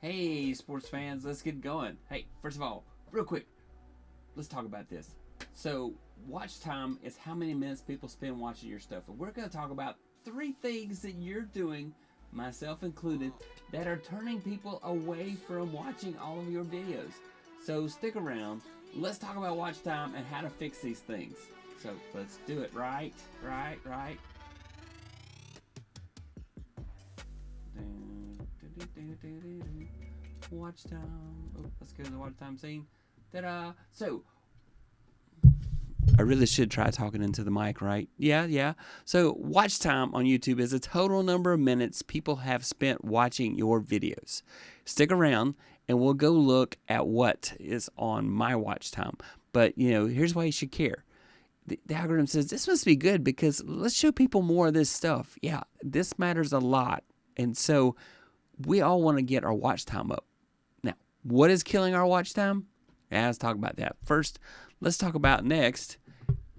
Hey, sports fans, let's get going. Hey, first of all, real quick, let's talk about this. So, watch time is how many minutes people spend watching your stuff. And we're going to talk about 3 things that you're doing, myself included, that are turning people away from watching all of your videos. So, stick around. Let's talk about watch time and how to fix these things. So, let's do it. Right. Watch time. Oh, let's go to the watch time scene. Ta-da! So, I really should try talking into the mic, right? Yeah. So, watch time on YouTube is the total number of minutes people have spent watching your videos. Stick around and we'll go look at what is on my watch time. But, here's why you should care. The algorithm says this must be good because let's show people more of this stuff. Yeah, this matters a lot. And so, we all want to get our watch time up. Now, what is killing our watch time? Yeah, let's talk about that. First, let's talk about next,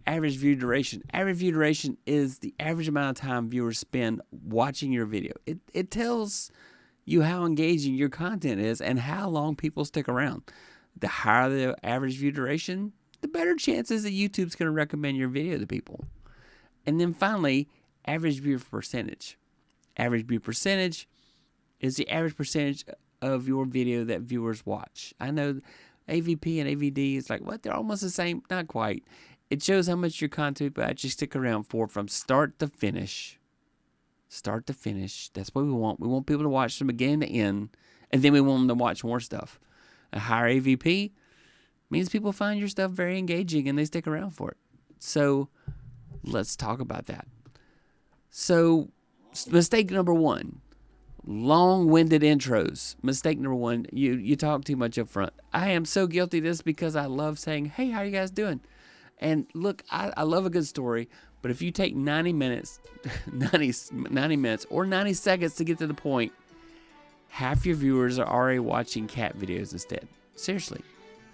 average view duration. Average view duration is the average amount of time viewers spend watching your video. It tells you how engaging your content is and how long people stick around. The higher the average view duration, the better chances that YouTube's going to recommend your video to people. And then finally, average view percentage. Average view percentage is the average percentage of your video that viewers watch. I know AVP and AVD is like, what? They're almost the same. Not quite. It shows how much your content people actually stick around for from start to finish. Start to finish. That's what we want. We want people to watch from beginning to end, and then we want them to watch more stuff. A higher AVP means people find your stuff very engaging and they stick around for it. So let's talk about that. So mistake number 1. Long-winded intros. Mistake number 1, you talk too much up front. I am so guilty of this because I love saying, hey, how you guys doing? And look, I love a good story, but if you take 90 minutes, 90 minutes or 90 seconds to get to the point, half your viewers are already watching cat videos instead. Seriously.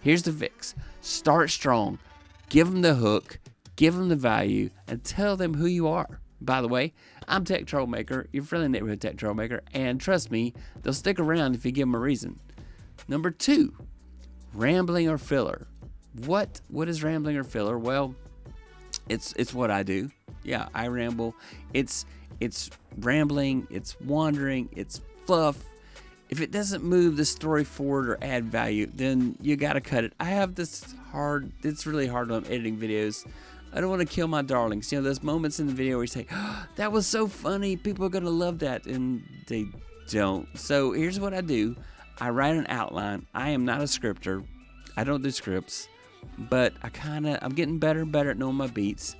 Here's the fix. Start strong. Give them the hook, give them the value, and tell them who you are. By the way, I'm Tech Troublemaker, your friendly neighborhood Tech Troublemaker, and trust me, they'll stick around if you give them a reason. Number 2, rambling or filler. What is rambling or filler? Well, it's what I do. Yeah, I ramble. It's rambling, it's wandering, it's fluff. If it doesn't move the story forward or add value, then you gotta cut it. I have it's really hard when I'm editing videos. I don't want to kill my darlings. Those moments in the video where you say, oh, that was so funny. People are going to love that. And they don't. So here's what I do. I write an outline. I am not a scripter. I don't do scripts. But I'm getting better and better at knowing my beats.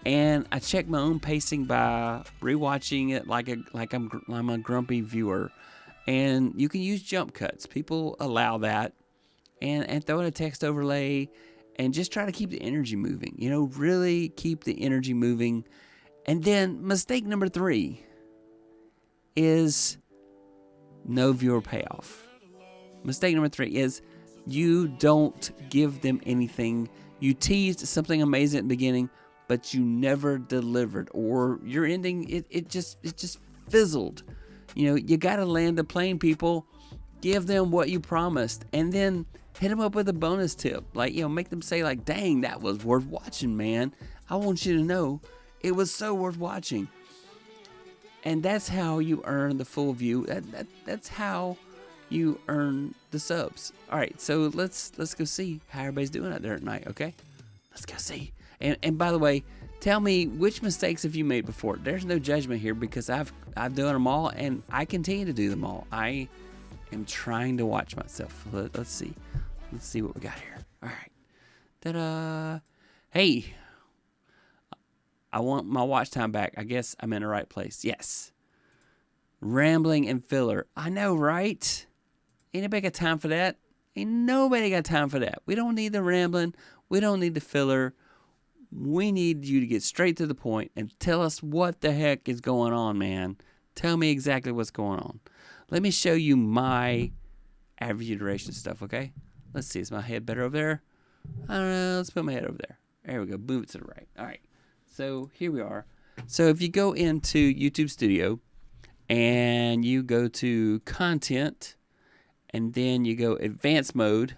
And I check my own pacing by rewatching it like I'm a grumpy viewer. And you can use jump cuts. People allow that. And throw in a text overlay. And just try to keep the energy moving. Really keep the energy moving. And then mistake number 3 is no viewer payoff. Mistake number 3 is you don't give them anything. You teased something amazing at the beginning, but you never delivered. Or your ending, it just fizzled. You got to land the plane, people. Give them what you promised. And then hit them up with a bonus tip. Make them say, dang, that was worth watching, man. I want you to know it was so worth watching. And that's how you earn the full view. That's how you earn the subs. All right, so let's go see how everybody's doing out there at night, okay? Let's go see. And by the way, tell me which mistakes have you made before. There's no judgment here because I've done them all, and I continue to do them all. I am trying to watch myself. Let's see. Let's see what we got here. All right. Ta-da. Hey. I want my watch time back. I guess I'm in the right place. Yes. Rambling and filler. I know, right? Ain't nobody got time for that. Ain't nobody got time for that. We don't need the rambling. We don't need the filler. We need you to get straight to the point and tell us what the heck is going on, man. Tell me exactly what's going on. Let me show you my average duration stuff, okay? Let's see. Is my head better over there? I don't know. Let's put my head over there. There we go. Move it to the right. All right. So here we are. So if you go into YouTube Studio and you go to Content and then you go advanced mode,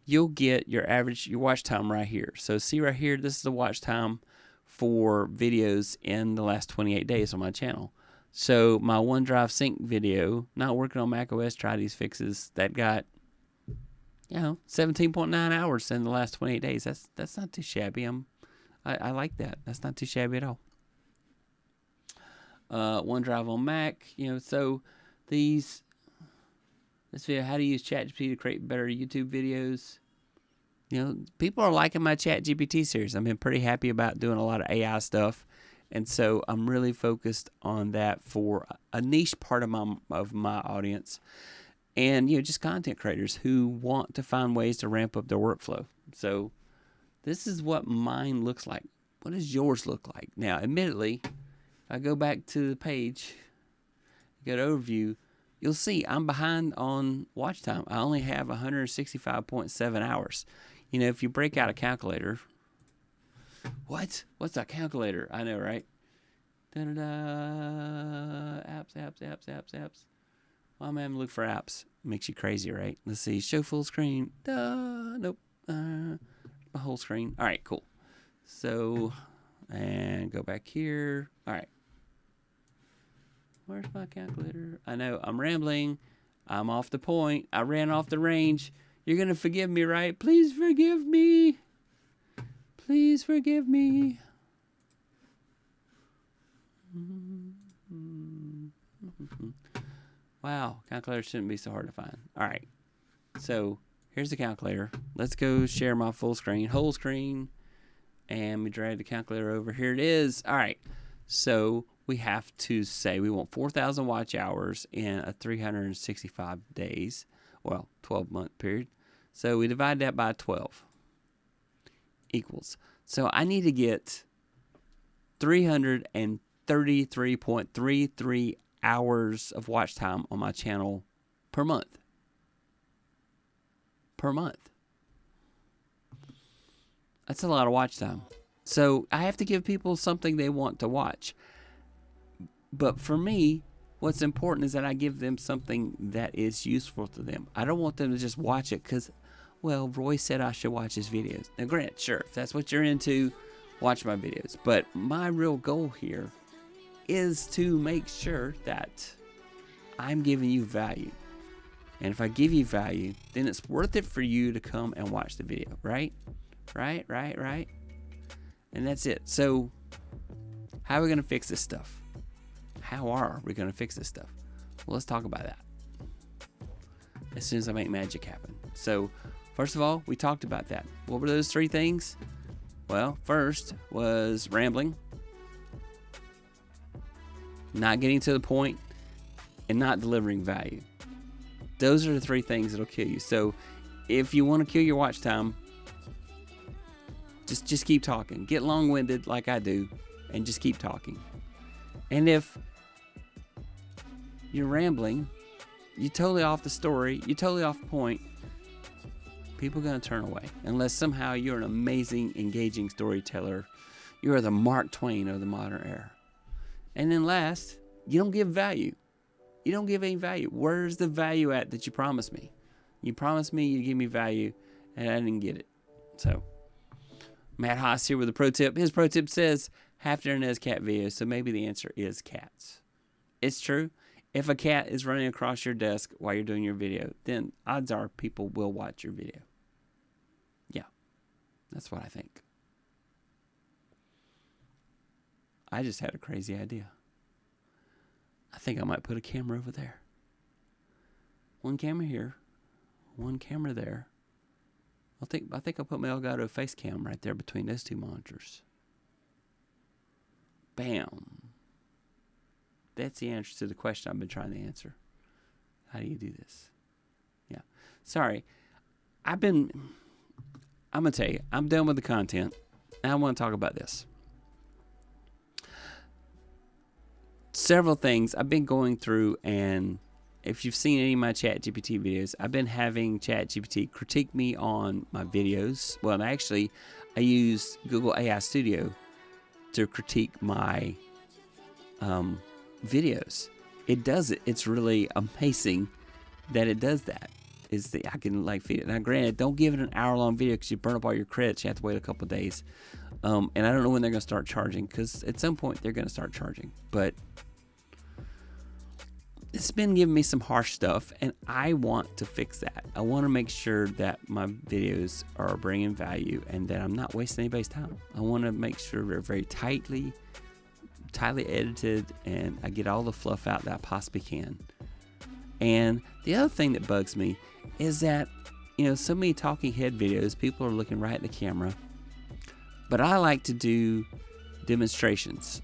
you'll get your watch time right here. So see right here, this is the watch time for videos in the last 28 days on my channel. So my OneDrive sync video, not working on macOS, try these fixes, that got 17.9 hours in the last 28 days. That's not too shabby. I like that. That's not too shabby at all. OneDrive on Mac, so this video, how to use ChatGPT to create better YouTube videos. People are liking my ChatGPT series. I've been pretty happy about doing a lot of AI stuff, and so I'm really focused on that for a niche part of my audience, and just content creators who want to find ways to ramp up their workflow. So this is what mine looks like. What does yours look like? Now, admittedly, if I go back to the page, go to overview, you'll see I'm behind on watch time. I only have 165.7 hours. If you break out a calculator, what's a calculator? I know, right? Da-da-da, apps. Why am I having to look for apps? Makes you crazy, right? Let's see, show full screen. Nope. My whole screen. All right, cool. So, and go back here. All right. Where's my calculator? I know, I'm rambling. I'm off the point. I ran off the range. You're going to forgive me, right? Please forgive me. Please forgive me. Wow, calculator shouldn't be so hard to find. All right. So, here's the calculator. Let's go share my full screen, whole screen. And we drag the calculator over. Here it is. All right. So, we have to say we want 4,000 watch hours in a 365 days, 12-month period. So we divide that by 12 equals. So I need to get 333.33 hours of watch time on my channel per month. That's a lot of watch time. So I have to give people something they want to watch. But for me, what's important is that I give them something that is useful to them. I don't want them to just watch it because, Roy said I should watch his videos. Now, granted, sure, if that's what you're into, watch my videos. But my real goal here is to make sure that I'm giving you value. And if I give you value, then it's worth it for you to come and watch the video, right? Right. And that's it. So, how are we going to fix this stuff? How are we going to fix this stuff? Well, let's talk about that as soon as I make magic happen. So, first of all, we talked about that. What were those three things? Well, first was rambling, not getting to the point, and not delivering value. Those are the three things that'll kill you. So, if you want to kill your watch time, just keep talking. Get long-winded like I do, and just keep talking. And if you're rambling, you're totally off the story, you're totally off point, people are going to turn away. Unless somehow you're an amazing, engaging storyteller. You are the Mark Twain of the modern era. And then last, you don't give value. You don't give any value. Where's the value at that you promised me? You promised me you'd give me value, and I didn't get it. So, Matt Haas here with a pro tip. His pro tip says, half the internet is cat videos, so maybe the answer is cats. It's true. If a cat is running across your desk while you're doing your video, then odds are people will watch your video. Yeah, that's what I think. I just had a crazy idea. I think I might put a camera over there. One camera here, one camera there. I think I'll put my Elgato face cam right there between those two monitors. Bam. That's the answer to the question I've been trying to answer. How do you do this? Yeah. Sorry. I'm going to tell you, I'm done with the content. And I want to talk about this. Several things I've been going through, and if you've seen any of my ChatGPT videos, I've been having ChatGPT critique me on my videos. Well, actually, I use Google AI Studio to critique my videos. It does it. It's really amazing that it does that. Is that I can like feed it. Now, granted, don't give it an hour-long video because you burn up all your credits. You have to wait a couple of days. And I don't know when they're going to start charging, because at some point they're going to start charging. But it's been giving me some harsh stuff, and I want to fix that. I want to make sure that my videos are bringing value and that I'm not wasting anybody's time. I want to make sure they're very tightly edited, and I get all the fluff out that I possibly can. And the other thing that bugs me is that, so many talking head videos, people are looking right at the camera. But I like to do demonstrations.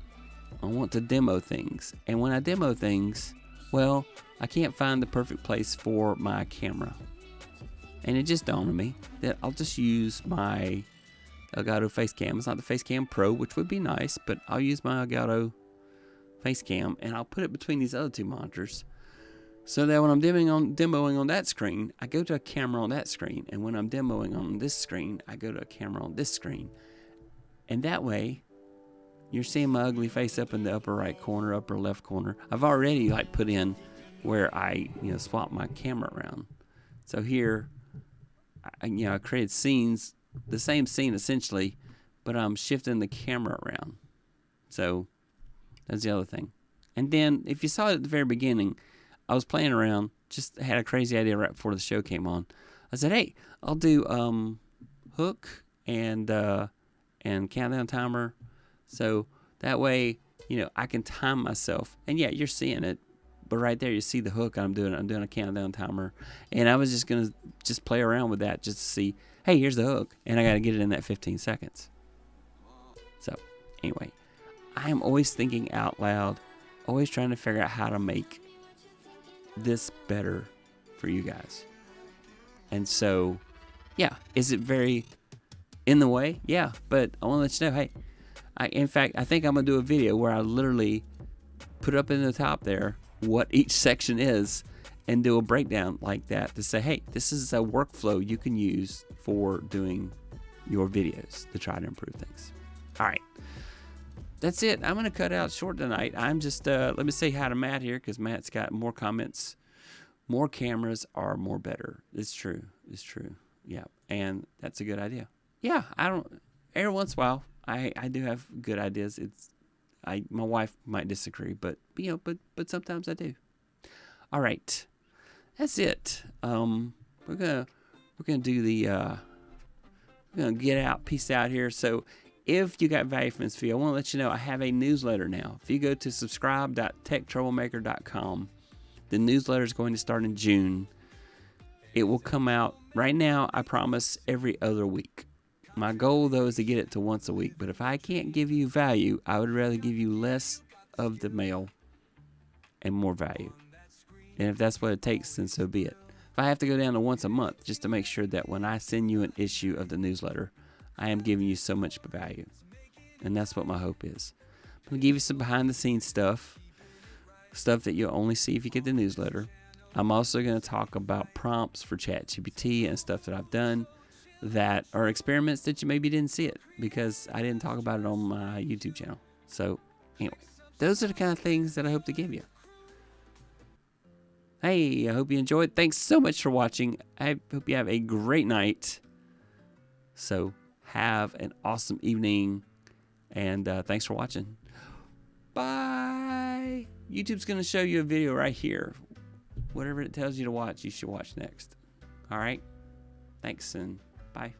I want to demo things. And when I demo things, well, I can't find the perfect place for my camera. And it just dawned on me that I'll just use my Elgato Facecam. It's not the Facecam Pro, which would be nice, but I'll use my Elgato Facecam, and I'll put it between these other two monitors, so that when I'm demoing on that screen, I go to a camera on that screen. And when I'm demoing on this screen, I go to a camera on this screen. And that way, you're seeing my ugly face up in the upper right corner, upper left corner. I've already put in where I swap my camera around. So here, I created scenes, the same scene essentially, but I'm shifting the camera around. So that's the other thing. And then if you saw it at the very beginning, I was playing around, just had a crazy idea right before the show came on. I said, hey, I'll do hook and countdown timer. So that way, I can time myself. And yeah, you're seeing it, but right there you see the hook I'm doing a countdown timer. And I was just going to play around with that just to see, hey, here's the hook. And I got to get it in that 15 seconds. So anyway, I am always thinking out loud, always trying to figure out how to make this better for you guys. And so, yeah, is it very in the way? Yeah, but I want to let you know, hey, in fact, I think I'm going to do a video where I literally put up in the top there what each section is and do a breakdown like that to say, hey, this is a workflow you can use for doing your videos to try to improve things. All right. That's it. I'm going to cut out short tonight. I'm just, let me say hi to Matt here, because Matt's got more comments. More cameras are more better. It's true. It's true. Yeah. And that's a good idea. Yeah. Every once in a while, I do have good ideas. My wife might disagree, but sometimes I do. All right. That's it. We're gonna do the, we're going to get out. Peace out here. So, if you got value from this video, I want to let you know I have a newsletter now. If you go to subscribe.techtroublemaker.com, the newsletter is going to start in June. It will come out right now, I promise, every other week. My goal, though, is to get it to once a week. But if I can't give you value, I would rather give you less of the mail and more value. And if that's what it takes, then so be it. If I have to go down to once a month just to make sure that when I send you an issue of the newsletter, I am giving you so much value. And that's what my hope is. I'm going to give you some behind-the-scenes stuff that you'll only see if you get the newsletter. I'm also going to talk about prompts for ChatGPT and stuff that I've done that are experiments that you maybe didn't see it because I didn't talk about it on my YouTube channel. So, anyway, those are the kind of things that I hope to give you. Hey, I hope you enjoyed. Thanks so much for watching. I hope you have a great night. So, have an awesome evening, and thanks for watching. Bye. YouTube's going to show you a video right here. Whatever it tells you to watch, you should watch next. All right? Thanks, and bye.